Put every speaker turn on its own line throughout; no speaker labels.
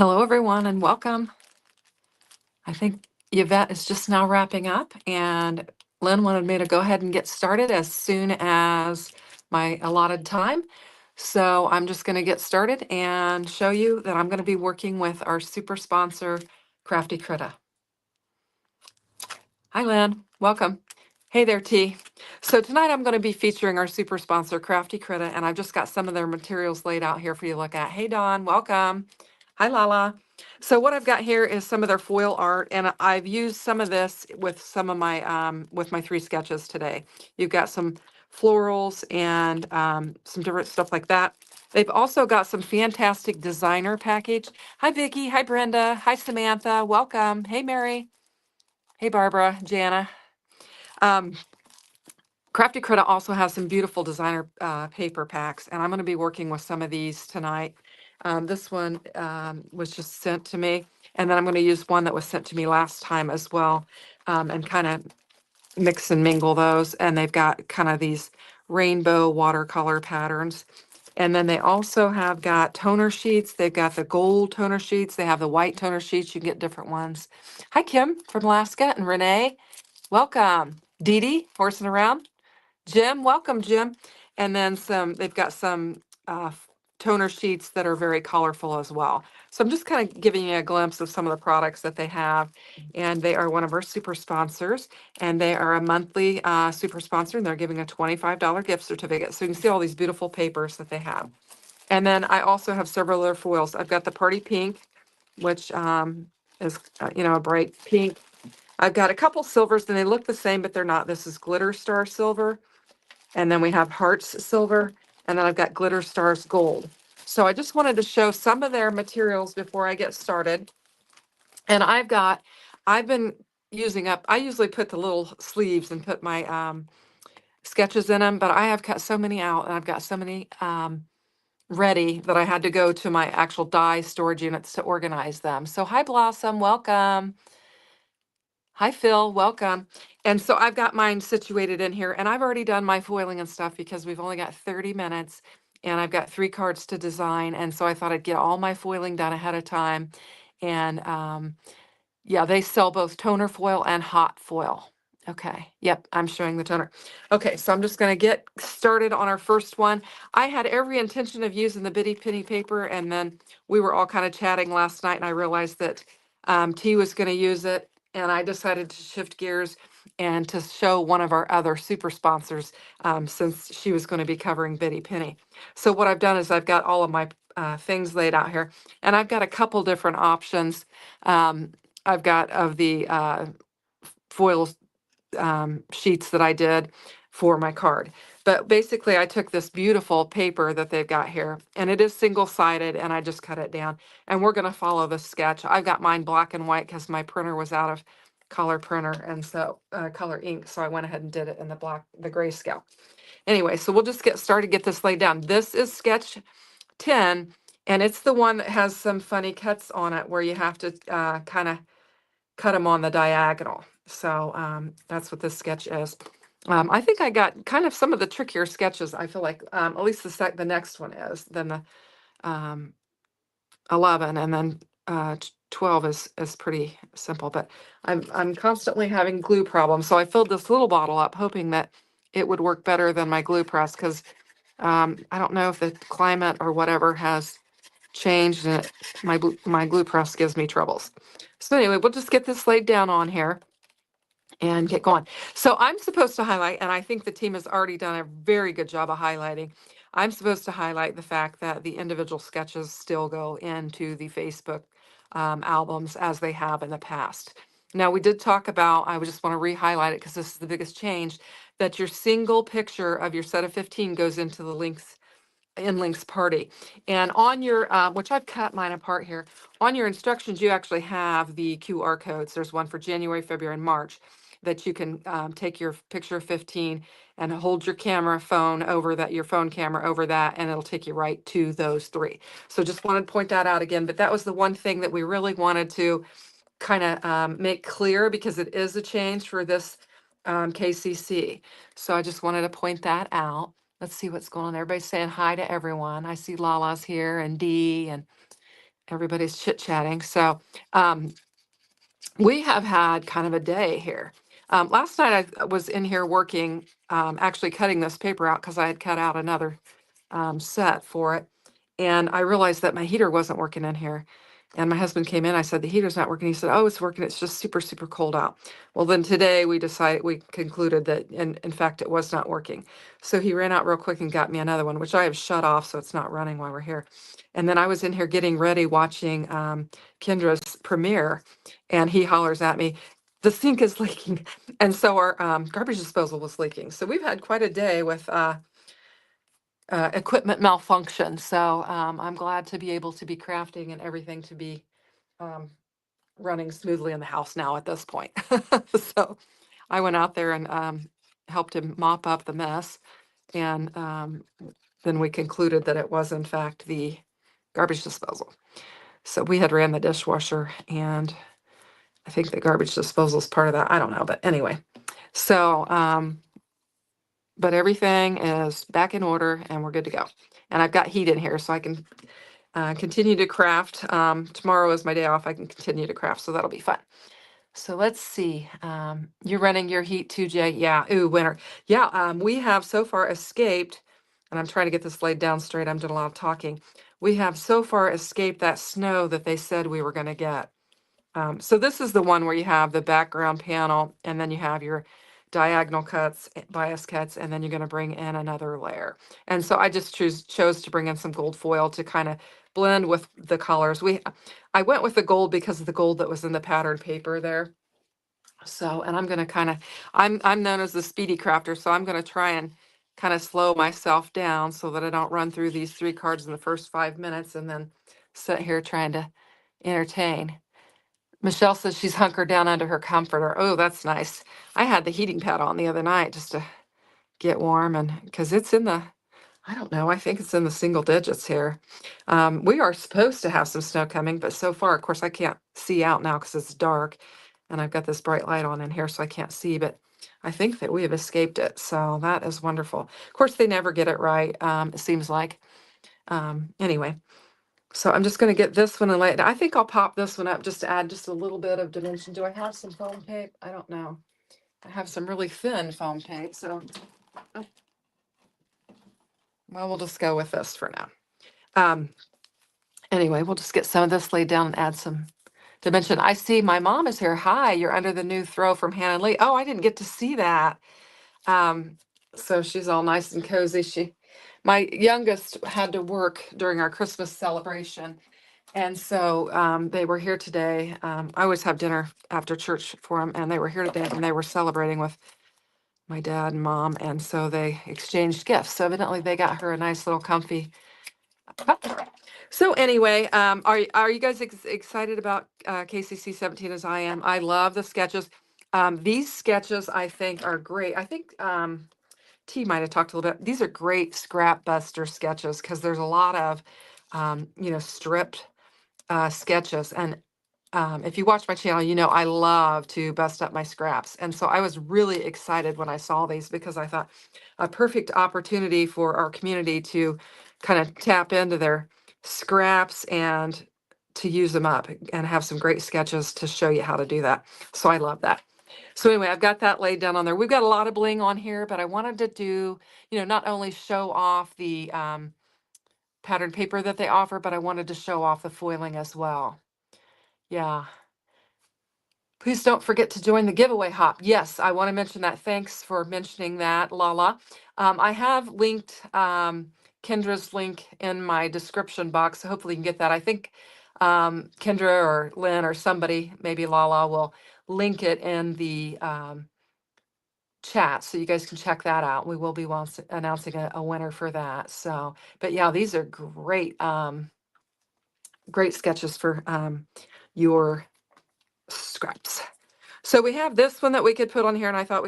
Hello, everyone, and welcome. I think the event is just now wrapping up, and Lynn wanted me to go ahead and get started as soon as my allotted time. So I'm just going to get started and show you that I'm going to be working with our super sponsor, Crafty Critter. Hi, Lynn. Welcome. Hey there, T. So tonight I'm going to be featuring our super sponsor, Crafty Critter, and I've just got some of their materials laid out here for you to look at. Hey, Dawn. Welcome. Hi, Lala. So what I've got here is some of their foil art, and I've used some of this with some of my with my 3 sketches today. You've got some florals and some different stuff like that. They've also got some fantastic designer package. Hi, Vicki. Hi, Brenda. Hi, Samantha. Welcome. Hey, Mary. Hey, Barbara. Jana. Um, Crafty Critter also has some beautiful designer paper packs, and I'm going to be working with some of these tonight. This one was just sent to me, and then I'm going to use one that was sent to me last time as well, and kind of mix and mingle those. And they've got kind of these rainbow watercolor patterns. And then they also have got toner sheets. They've got the gold toner sheets. They have the white toner sheets. You can get different ones. Hi, Kim from Alaska, and Renee. Welcome. Dee Dee, horsing around. Jim, welcome, Jim. And then they've got some toner sheets that are very colorful as well. So I'm just kind of giving you a glimpse of some of the products that they have. And they are one of our super sponsors, and they are a monthly super sponsor, and they're giving a $25 gift certificate. So you can see all these beautiful papers that they have. And then I also have several other foils. I've got the Party Pink, which is, a bright pink. I've got a couple silvers, and they look the same, but they're not. This is Glitter Star Silver. And then we have Hearts Silver, and then I've got Glitter Stars Gold. So I just wanted to show some of their materials before I get started. And I've been using up, I usually put the little sleeves and put my sketches in them, but I have cut so many out, and I've got so many ready that I had to go to my actual die storage units to organize them. So hi, Blossom, welcome. Hi, Phil, welcome. And so I've got mine situated in here, and I've already done my foiling and stuff because we've only got 30 minutes, and I've got 3 cards to design. And so I thought I'd get all my foiling done ahead of time. And yeah, they sell both toner foil and hot foil. Okay, yep, I'm showing the toner. Okay, so I'm just gonna get started on our first one. I had every intention of using the bitty penny paper, and then we were all kind of chatting last night, and I realized that T was gonna use it, and I decided to shift gears and to show one of our other super sponsors, since she was gonna be covering Bitty Penny. So what I've done is I've got all of my things laid out here, and I've got a couple different options. I've got of the foil sheets that I did for my card. But basically, I took this beautiful paper that they've got here, and it is single-sided, and I just cut it down. And we're going to follow the sketch. I've got mine black and white because my printer was out of color printer, and so color ink. So I went ahead and did it in the grayscale. Anyway, so we'll just get started, get this laid down. This is sketch 10, and it's the one that has some funny cuts on it where you have to kind of cut them on the diagonal. So that's what this sketch is. I think I got kind of some of the trickier sketches. I feel like at least the next one is than the 11, and then 12 is pretty simple. But I'm constantly having glue problems, so I filled this little bottle up, hoping that it would work better than my glue press, because I don't know if the climate or whatever has changed, and my glue press gives me troubles. So anyway, we'll just get this laid down on here and get going. So I'm supposed to highlight, and I think the team has already done a very good job of highlighting. I'm supposed to highlight the fact that the individual sketches still go into the Facebook albums as they have in the past. Now, we did talk about, I would just want to re-highlight it because this is the biggest change, that your single picture of your set of 15 goes into the links party. And on your, which I've cut mine apart here, on your instructions, you actually have the QR codes. There's one for January, February, and March that you can take your picture of 15 and hold your phone over that, your phone camera over that, and it'll take you right to those 3. So just wanted to point that out again, but that was the one thing that we really wanted to kind of make clear, because it is a change for this KCC. So I just wanted to point that out. Let's see what's going on. Everybody's saying hi to everyone. I see Lala's here, and Dee, Everybody's chit-chatting. So um, we have had kind of a day here. Last night I was in here working, actually cutting this paper out because I had cut out another set for it. And I realized that my heater wasn't working in here. And my husband came in. I said, the heater's not working. He said, oh, it's working. It's just super, super cold out. Well, then today we concluded that, in fact, it was not working. So he ran out real quick and got me another one, which I have shut off so it's not running while we're here. And then I was in here getting ready, watching Kendra's premiere, and he hollers at me, the sink is leaking. And so our garbage disposal was leaking. So we've had quite a day with equipment malfunction. So I'm glad to be able to be crafting and everything to be um, running smoothly in the house now at this point. So I went out there and helped him mop up the mess. And then we concluded that it was, in fact, the garbage disposal. So we had ran the dishwasher, and I think the garbage disposal is part of that. I don't know. But anyway, so but everything is back in order and we're good to go. And I've got heat in here so I can continue to craft. Tomorrow is my day off. I can continue to craft, so that'll be fun. So let's see. You're running your heat too, Jay? Yeah. Ooh, winter. Yeah. We have so far escaped, and I'm trying to get this laid down straight. I'm doing a lot of talking. We have so far escaped that snow that they said we were going to get. So this is the one where you have the background panel, and then you have your diagonal cuts, bias cuts, and then you're going to bring in another layer. And so I just chose to bring in some gold foil to kind of blend with the colors. I went with the gold because of the gold that was in the pattern paper there. So, and I'm going to kind of, I'm known as the speedy crafter, so I'm going to try and kind of slow myself down so that I don't run through these 3 cards in the first 5 minutes and then sit here trying to entertain. Michelle says she's hunkered down under her comforter. Oh, that's nice. I had the heating pad on the other night just to get warm, and because it's in the, I don't know, I think it's in the single digits here. We are supposed to have some snow coming, but so far, of course, I can't see out now because it's dark, and I've got this bright light on in here, so I can't see, but I think that we have escaped it, so that is wonderful. Of course, they never get it right, it seems like. Anyway. So I'm just going to get this one and lay it. I think I'll pop this one up just to add just a little bit of dimension. Do I have some foam tape? I don't know. I have some really thin foam tape. So, oh, well, we'll just go with this for now. Anyway, we'll just get some of this laid down and add some dimension. I see my mom is here. Hi, you're under the new throw from Hannah and Lee. Oh, I didn't get to see that. So she's all nice and cozy. My youngest had to work during our Christmas celebration. And so they were here today. I always have dinner after church for them, and they were here today, and they were celebrating with my dad and mom, and so they exchanged gifts. So evidently, they got her a nice little comfy cup. So anyway, are you guys excited about KCC 17 as I am? I love the sketches. These sketches I think are great. I think T might have talked a little bit. These are great scrap buster sketches because there's a lot of stripped sketches. And if you watch my channel, you know I love to bust up my scraps. And so I was really excited when I saw these because I thought a perfect opportunity for our community to kind of tap into their scraps and to use them up and have some great sketches to show you how to do that. So I love that. So anyway, I've got that laid down on there. We've got a lot of bling on here, but I wanted to do, not only show off the pattern paper that they offer, but I wanted to show off the foiling as well. Yeah. Please don't forget to join the giveaway hop. Yes, I want to mention that. Thanks for mentioning that, Lala. I have linked Kendra's link in my description box, so hopefully you can get that. I think Kendra or Lynn or somebody, maybe Lala, will link it in the chat so you guys can check that out. We will be announcing a winner for that. So, but yeah, these are great, great sketches for your scraps. So we have this one that we could put on here, and I thought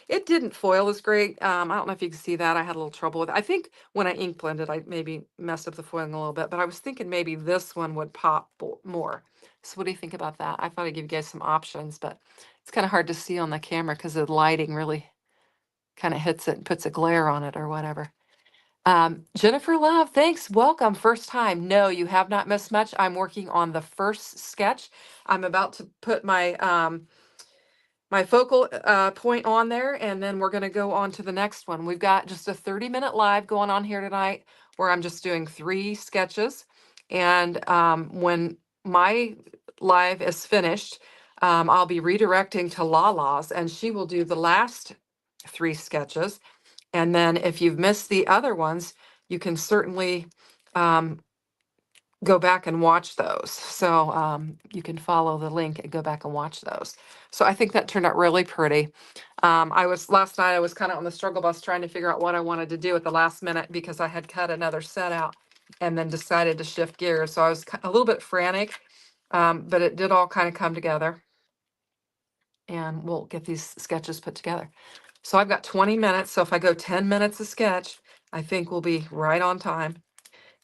it didn't foil as great. I don't know if you can see that. I had a little trouble with it. I think when I ink blended, I maybe messed up the foiling a little bit, but I was thinking maybe this one would pop more. So what do you think about that? I thought I'd give you guys some options, but it's kind of hard to see on the camera because the lighting really kind of hits it and puts a glare on it or whatever. Jennifer Love, thanks. Welcome. First time. No, you have not missed much. I'm working on the first sketch. I'm about to put my focal point on there, and then we're going to go on to the next one. We've got just a 30-minute live going on here tonight where I'm just doing 3 sketches. And when my live is finished, I'll be redirecting to Lala's, and she will do the last 3 sketches. And then if you've missed the other ones, you can certainly go back and watch those. So you can follow the link and go back and watch those. So I think that turned out really pretty. Last night I was kind of on the struggle bus trying to figure out what I wanted to do at the last minute because I had cut another set out and then decided to shift gears. So I was a little bit frantic, but it did all kind of come together. And we'll get these sketches put together. So I've got 20 minutes. So if I go 10 minutes a sketch, I think we'll be right on time.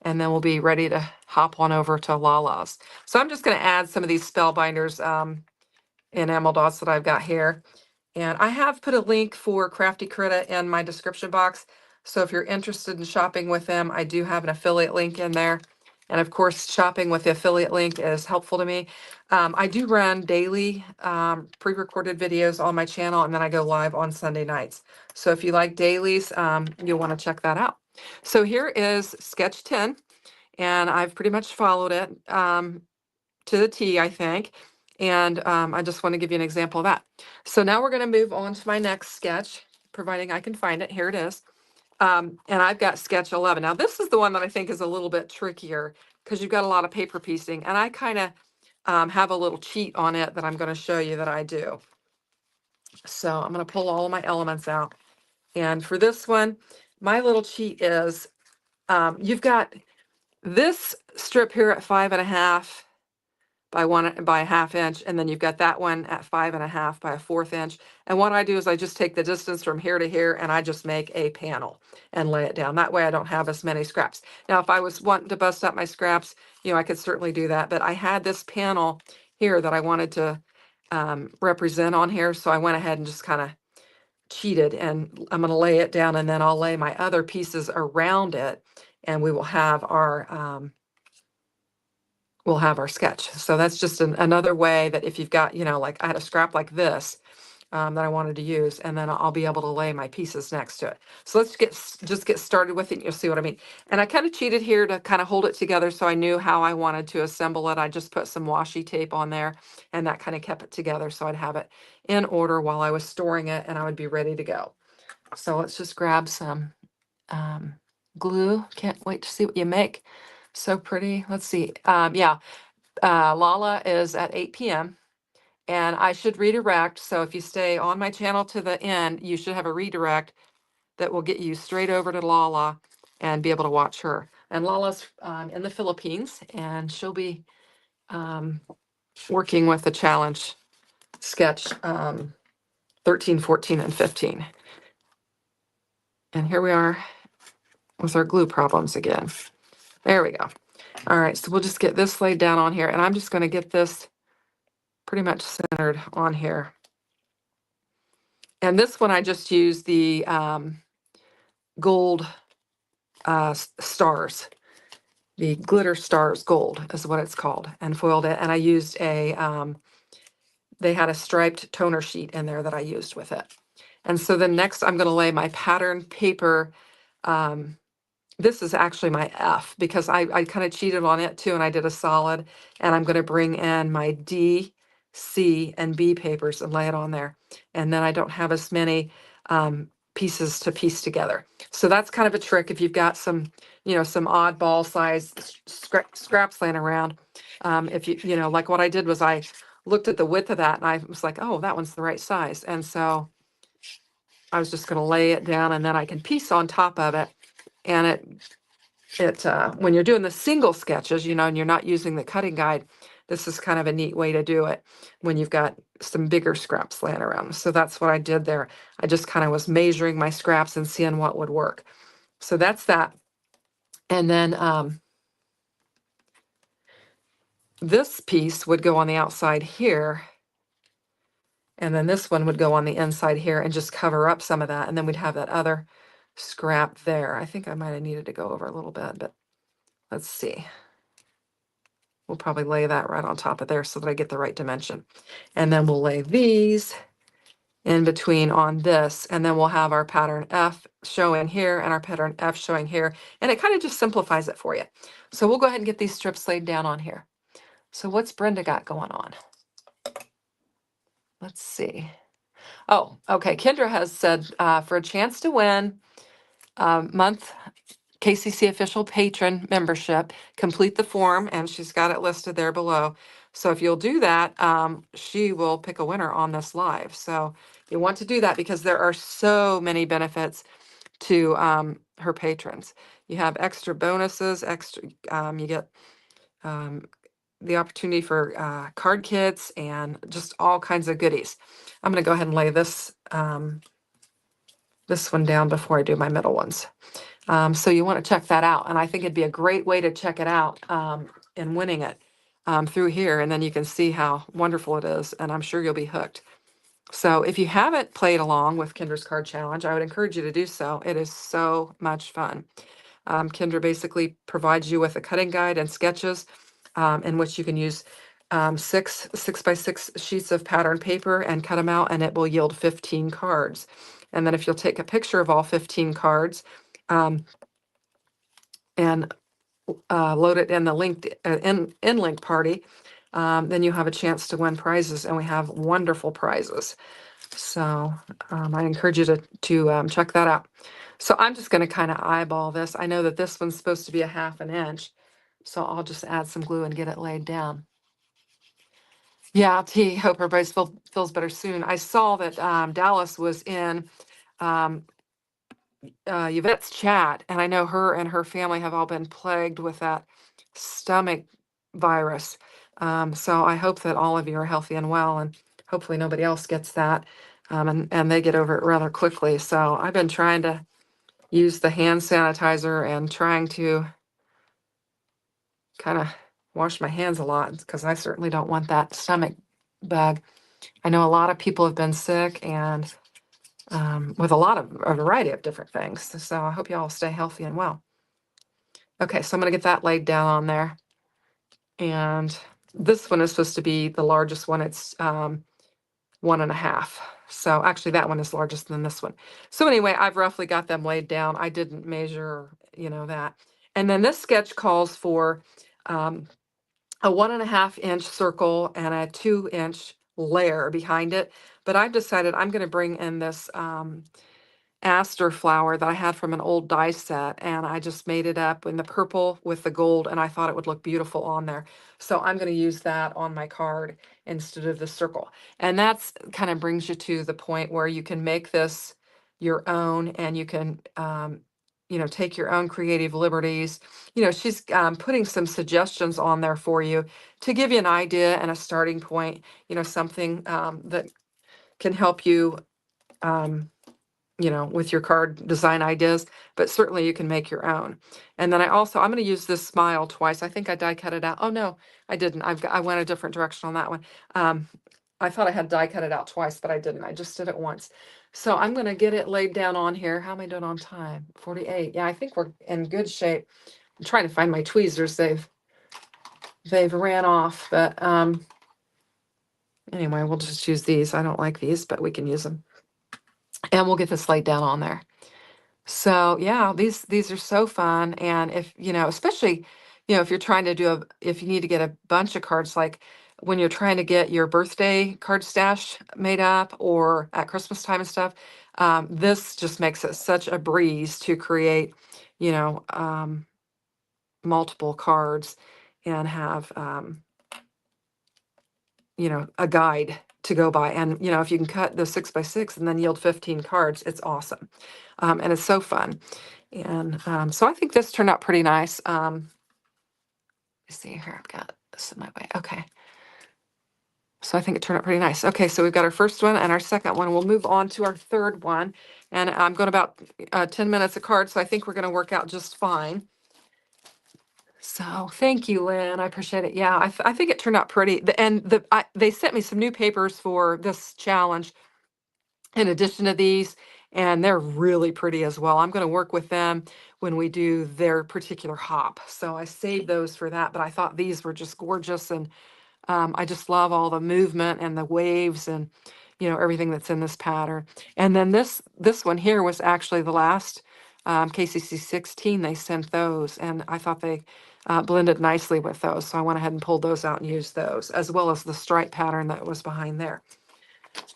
And then we'll be ready to hop on over to Lala's. So I'm just going to add some of these spellbinders in emerald dots that I've got here. And I have put a link for Crafty Critter in my description box. So if you're interested in shopping with them, I do have an affiliate link in there. And of course, shopping with the affiliate link is helpful to me. I do run daily pre-recorded videos on my channel, and then I go live on Sunday nights. So if you like dailies, you'll want to check that out. So here is sketch 10, and I've pretty much followed it to the T, I think. And I just want to give you an example of that. So now we're going to move on to my next sketch, providing I can find it. Here it is. And I've got sketch 11. Now this is the one that I think is a little bit trickier because you've got a lot of paper piecing, and I kind of have a little cheat on it that I'm going to show you that I do. So I'm going to pull all of my elements out. And for this one, my little cheat is you've got this strip here at 5.5 by 1.5 inch, and then you've got that one at 5.5 by 1/4 inch. And what I do is I just take the distance from here to here, and I just make a panel and lay it down. That way I don't have as many scraps. Now, if I was wanting to bust up my scraps, I could certainly do that. But I had this panel here that I wanted to represent on here, so I went ahead and just kind of cheated, and I'm going to lay it down, and then I'll lay my other pieces around it, and we will have our sketch. So that's just another way that if you've got, like I had a scrap like this that I wanted to use, and then I'll be able to lay my pieces next to it. So let's just get started with it, and you'll see what I mean. And I kind of cheated here to kind of hold it together so I knew how I wanted to assemble it. I just put some washi tape on there, and that kind of kept it together so I'd have it in order while I was storing it, and I would be ready to go. So let's just grab some glue. Can't wait to see what you make. So pretty. Let's see. Lala is at 8 p.m. and I should redirect. So if you stay on my channel to the end, you should have a redirect that will get you straight over to Lala and be able to watch her. And Lala's in the Philippines, and she'll be working with the challenge sketch 13, 14, and 15. And here we are with our glue problems again. There we go. All right, so we'll just get this laid down on here, and I'm just going to get this pretty much centered on here. And this one I just used the gold stars, the glitter stars gold is what it's called, and foiled it. And I used they had a striped toner sheet in there that I used with it. And so then next I'm going to lay my pattern paper. This is actually my F because I kind of cheated on it too, and I did a solid, and I'm going to bring in my D, C, and B papers and lay it on there. And then I don't have as many pieces to piece together. So that's kind of a trick if you've got some, some oddball size scraps laying around. If like what I did was I looked at the width of that, and I was like, oh, that one's the right size. And so I was just going to lay it down, and then I can piece on top of it. And it when you're doing the single sketches, and you're not using the cutting guide, this is kind of a neat way to do it when you've got some bigger scraps laying around. So that's what I did there. I just kind of was measuring my scraps and seeing what would work. So that's that. And then this piece would go on the outside here. And then this one would go on the inside here and just cover up some of that. And then we'd have that other scrap there. I think I might have needed to go over a little bit, but let's see. We'll probably lay that right on top of there so that I get the right dimension. And then we'll lay these in between on this, and then we'll have our pattern F showing here and our pattern F showing here, and it kind of just simplifies it for you. So we'll go ahead and get these strips laid down on here. So what's Brenda got going on? Let's see. Oh, okay. Kendra has said for a chance to win month KCC official patron membership, complete the form, and she's got it listed there below. So if you'll do that, she will pick a winner on this live. So you want to do that because there are so many benefits to her patrons. You have extra bonuses, extra. You get the opportunity for card kits and just all kinds of goodies. I'm going to go ahead and lay this this one down before I do my middle ones. So you want to check that out. And I think it'd be a great way to check it out in winning it through here. And then you can see how wonderful it is. And I'm sure you'll be hooked. So if you haven't played along with Kendra's Card Challenge, I would encourage you to do so. It is so much fun. Kendra basically provides you with a cutting guide and sketches in which you can use 6x6 sheets of pattern paper and cut them out, and it will yield 15 cards. And then if you'll take a picture of all 15 cards and load it in the linked in link party, then you have a chance to win prizes, and we have wonderful prizes. So I encourage you to check that out. So I'm just going to kind of eyeball this. I know that this one's supposed to be a 1/2 inch, so I'll just add some glue and get it laid down. Yeah, T, hope everybody feels better soon. I saw that Dallas was in Yvette's chat, and I know her and her family have all been plagued with that stomach virus. So I hope that all of you are healthy and well, and hopefully nobody else gets that, and they get over it rather quickly. So I've been trying to use the hand sanitizer and trying to kind of wash my hands a lot because I certainly don't want that stomach bug. I know a lot of people have been sick and with a variety of different things. So I hope you all stay healthy and well. Okay, so I'm going to get that laid down on there. And this one is supposed to be the largest one. It's 1.5. So actually that one is larger than this one. So anyway, I've roughly got them laid down. I didn't measure, that. And then this sketch calls for a 1.5 inch circle and a 2-inch layer behind it. But I've decided I'm going to bring in this aster flower that I had from an old die set, and I just made it up in the purple with the gold, and I thought it would look beautiful on there. So I'm going to use that on my card instead of the circle. And that's kind of brings you to the point where you can make this your own, and you can take your own creative liberties. She's putting some suggestions on there for you to give you an idea and a starting point, something that can help you with your card design ideas, but certainly you can make your own. And then I'm going to use this smile twice. I think I die cut it out. Oh no, I didn't. I went a different direction on that one. I thought I had die cut it out twice, but I didn't. I just did it once. So I'm going to get it laid down on here. How am I doing on time? 48. Yeah, I think we're in good shape. I'm trying to find my tweezers. They've ran off, but anyway, we'll just use these. I don't like these, but we can use them. And we'll get this laid down on there. So yeah, these are so fun. And if, especially, if you're trying to if you need to get a bunch of cards, like when you're trying to get your birthday card stash made up or at Christmas time and stuff, this just makes it such a breeze to create, multiple cards and have, a guide to go by. And, if you can cut the 6x6 and then yield 15 cards, it's awesome. And it's so fun. And so I think this turned out pretty nice. Let's see here, I've got this in my way. Okay. So I think it turned out pretty nice. Okay, so we've got our first one and our second one. We'll move on to our third one. And I'm going about 10 minutes a card, so I think we're going to work out just fine. So thank you, Lynn. I appreciate it. Yeah, I think it turned out pretty. They sent me some new papers for this challenge in addition to these. and they're really pretty as well. I'm going to work with them when we do their particular hop. So I saved those for that, but I thought these were just gorgeous, and I just love all the movement and the waves and everything that's in this pattern. And then this one here was actually the last KCC 16. They sent those, and I thought they blended nicely with those. So I went ahead and pulled those out and used those, as well as the stripe pattern that was behind there.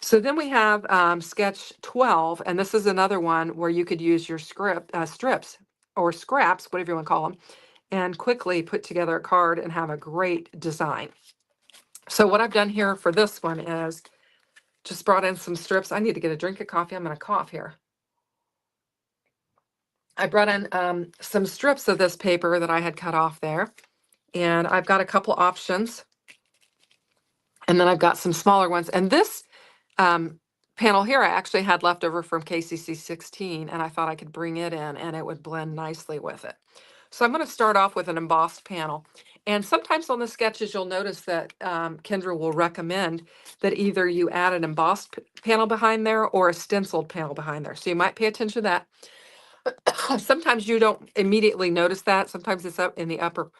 So then we have sketch 12, and this is another one where you could use your strips or scraps, whatever you want to call them, and quickly put together a card and have a great design. So what I've done here for this one is just brought in some strips. I need to get a drink of coffee. I'm going to cough here. I brought in some strips of this paper that I had cut off there, and I've got a couple options, and then I've got some smaller ones. And this panel here I actually had left over from KCC 16, and I thought I could bring it in and it would blend nicely with it. So I'm going to start off with an embossed panel. And sometimes on the sketches, you'll notice that Kendra will recommend that either you add an embossed panel behind there or a stenciled panel behind there. So you might pay attention to that. Sometimes you don't immediately notice that. Sometimes it's up in the upper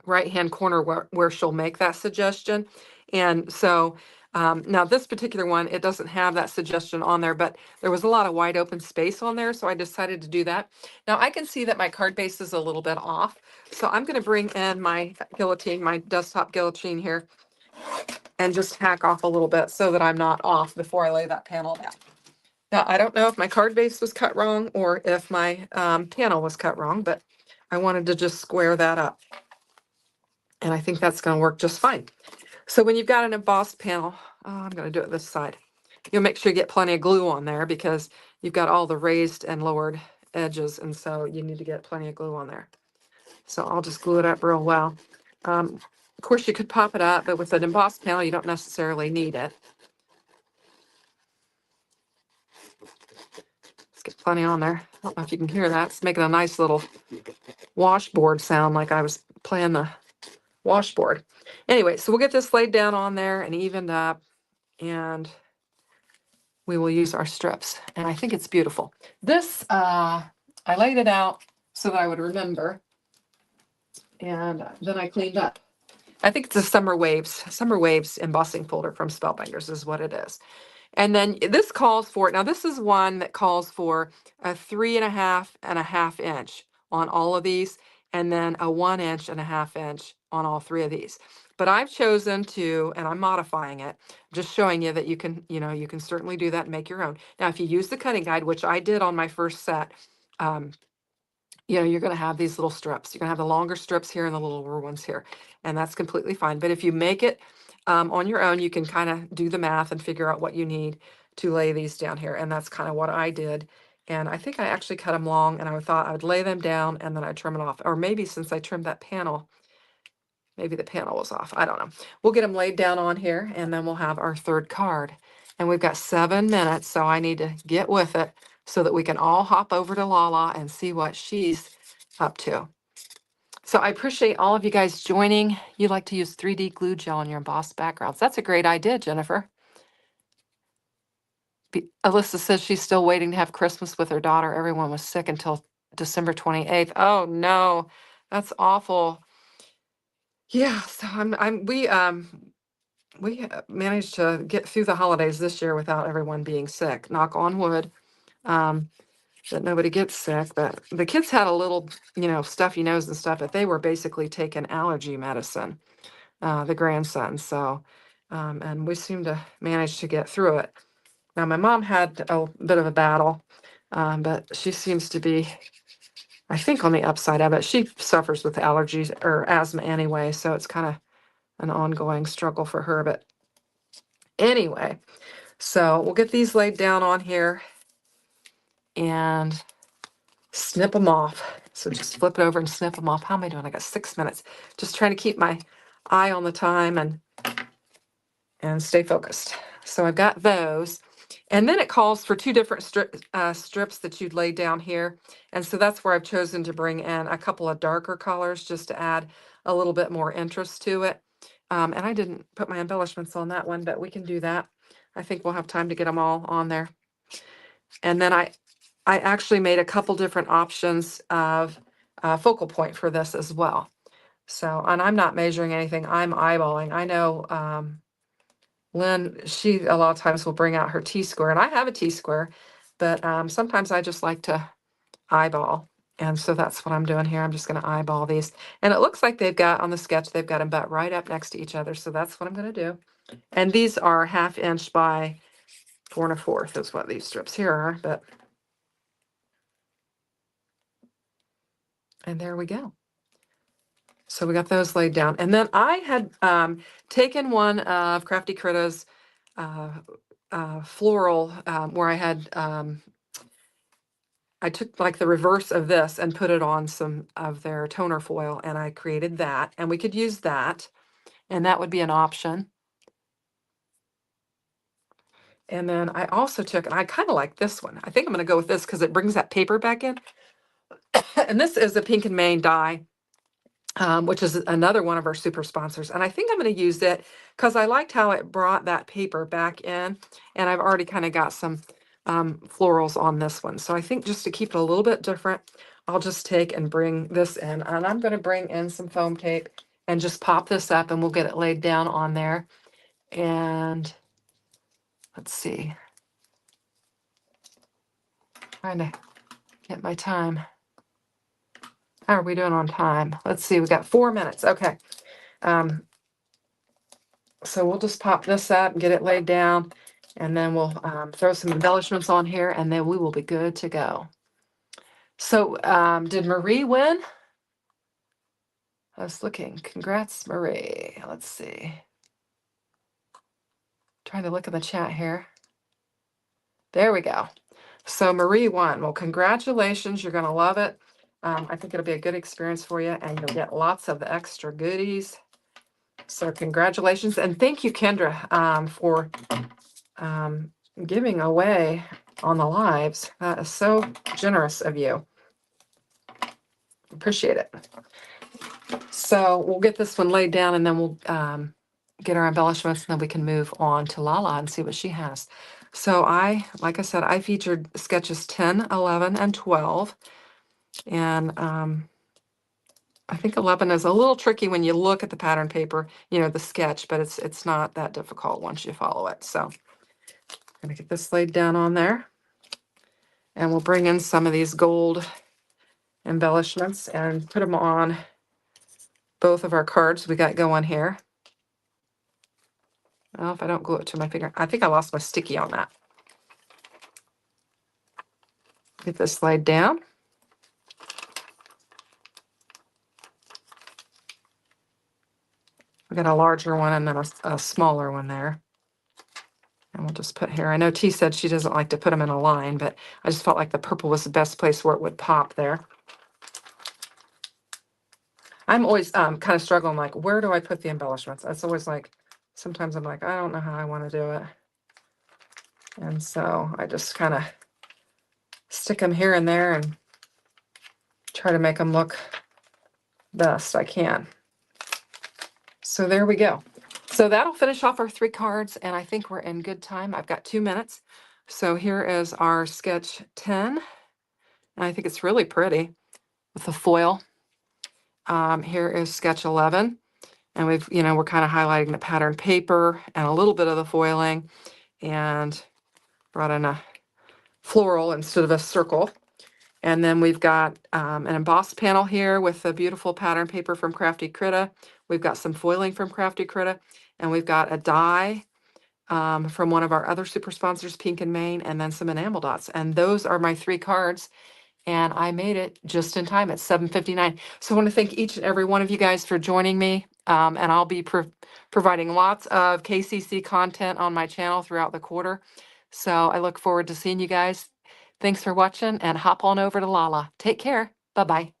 right-hand corner where she'll make that suggestion. And so now this particular one, it doesn't have that suggestion on there, but there was a lot of wide open space on there, so I decided to do that. Now I can see that my card base is a little bit off, so I'm going to bring in my guillotine, my desktop guillotine here, and just hack off a little bit so that I'm not off before I lay that panel down. Now I don't know if my card base was cut wrong or if my panel was cut wrong, but I wanted to just square that up. And I think that's going to work just fine. So when you've got an embossed panel, I'm going to do it this side. You'll make sure you get plenty of glue on there because you've got all the raised and lowered edges, and so you need to get plenty of glue on there. So I'll just glue it up real well. Of course, you could pop it up, but with an embossed panel, you don't necessarily need it. Let's get plenty on there. I don't know if you can hear that. It's making a nice little washboard sound like I was playing the washboard. Anyway, so we'll get this laid down on there and evened up, and we will use our strips. And I think it's beautiful. This, I laid it out so that I would remember, and then I cleaned up. I think it's a Summer Waves embossing folder from Spellbinders is what it is. And then this calls for, now this is one that calls for a 3.5 inch on all of these, and then a 1.5 inch on all three of these. But I've chosen to, and I'm modifying it, just showing you that you can, you can certainly do that and make your own. Now, if you use the cutting guide, which I did on my first set, you're going to have these little strips. You're going to have the longer strips here and the littler ones here, and that's completely fine. But if you make it on your own, you can kind of do the math and figure out what you need to lay these down here. And that's kind of what I did. And I think I actually cut them long, and I thought I would lay them down and then I'd trim it off. Or maybe since I trimmed that panel, maybe the panel was off. I don't know. We'll get them laid down on here, and then we'll have our third card. And we've got 7 minutes, so I need to get with it so that we can all hop over to Lala and see what she's up to. So I appreciate all of you guys joining. You like to use 3D glue gel on your embossed backgrounds. That's a great idea, Jennifer. Alyssa says she's still waiting to have Christmas with her daughter. Everyone was sick until December 28th. Oh no, that's awful. Yeah, so we managed to get through the holidays this year without everyone being sick. Knock on wood. That nobody gets sick, but the kids had a little, stuffy nose and stuff, but they were basically taking allergy medicine, the grandson. So, and we seemed to manage to get through it. Now, my mom had a bit of a battle, but she seems to be, I think, on the upside of it. She suffers with allergies or asthma anyway, so it's kind of an ongoing struggle for her. But anyway, so we'll get these laid down on here and snip them off. So just flip it over and snip them off. How am I doing? I got 6 minutes. Just trying to keep my eye on the time and stay focused. So I've got those. And then it calls for 2 different strips that you'd lay down here. And so that's where I've chosen to bring in a couple of darker colors just to add a little bit more interest to it. And I didn't put my embellishments on that one, but we can do that. I think we'll have time to get them all on there. And then I actually made a couple different options of focal point for this as well. So, and I'm not measuring anything, I'm eyeballing. I know Lynn, she a lot of times will bring out her T-square, and I have a T-square, but sometimes I just like to eyeball. And so that's what I'm doing here. I'm just going to eyeball these. And it looks like they've got, on the sketch, they've got them butt right up next to each other. So that's what I'm going to do. And these are 1/2 inch by 4 1/4 is what these strips here are. But, and there we go. So we got those laid down. And then I had taken one of Crafty Critter's floral where I had, I took like the reverse of this and put it on some of their toner foil, and I created that, and we could use that, and that would be an option. And then I also took, and I kind of like this one. I think I'm going to go with this because it brings that paper back in. And this is a Pink and Main die, which is another one of our super sponsors. And I think I'm going to use it because I liked how it brought that paper back in. And I've already kind of got some florals on this one. So I think just to keep it a little bit different, I'll just take and bring this in. And I'm going to bring in some foam tape and just pop this up, and we'll get it laid down on there. And let's see. Trying to get my time. How are we doing on time? Let's see, we got 4 minutes. Okay. So we'll just pop this up and get it laid down, and then we'll throw some embellishments on here, and then we will be good to go. So did Marie win? I was looking. Congrats, Marie. Let's see. Trying to look in the chat here. There we go. So Marie won. Well, congratulations. You're going to love it. I think it'll be a good experience for you, and you'll get lots of the extra goodies. So congratulations. And thank you, Kendra, for giving away on the lives. That is so generous of you. Appreciate it. So we'll get this one laid down, and then we'll get our embellishments, and then we can move on to Lala and see what she has. So like I said, I featured sketches 10, 11, and 12. And I think 11 is a little tricky when you look at the pattern paper, you know, the sketch, but it's not that difficult once you follow it. So I'm going to get this laid down on there. And we'll bring in some of these gold embellishments and put them on both of our cards we got going here. Well, if I don't glue it to my finger, I think I lost my sticky on that. Get this laid down. We got a larger one and then a smaller one there. And we'll just put here. I know T said she doesn't like to put them in a line, but I just felt like the purple was the best place where it would pop there. I'm always kind of struggling, like, where do I put the embellishments? It's always like, sometimes I'm like, I don't know how I want to do it. And so I just kind of stick them here and there and try to make them look best I can. So there we go. So that'll finish off our 3 cards, and I think we're in good time. I've got 2 minutes. So here is our sketch 10. And I think it's really pretty with the foil. Here is sketch 11. And we're kind of highlighting the pattern paper and a little bit of the foiling, and brought in a floral instead of a circle. And then we've got an embossed panel here with the beautiful pattern paper from Crafty Critter. We've got some foiling from Crafty Critter, and we've got a die from one of our other super sponsors, Pink and Main, and then some enamel dots. And those are my 3 cards. And I made it just in time at 7:59. So I want to thank each and every one of you guys for joining me. And I'll be providing lots of KCC content on my channel throughout the quarter. So I look forward to seeing you guys. Thanks for watching, and hop on over to Lala. Take care. Bye-bye.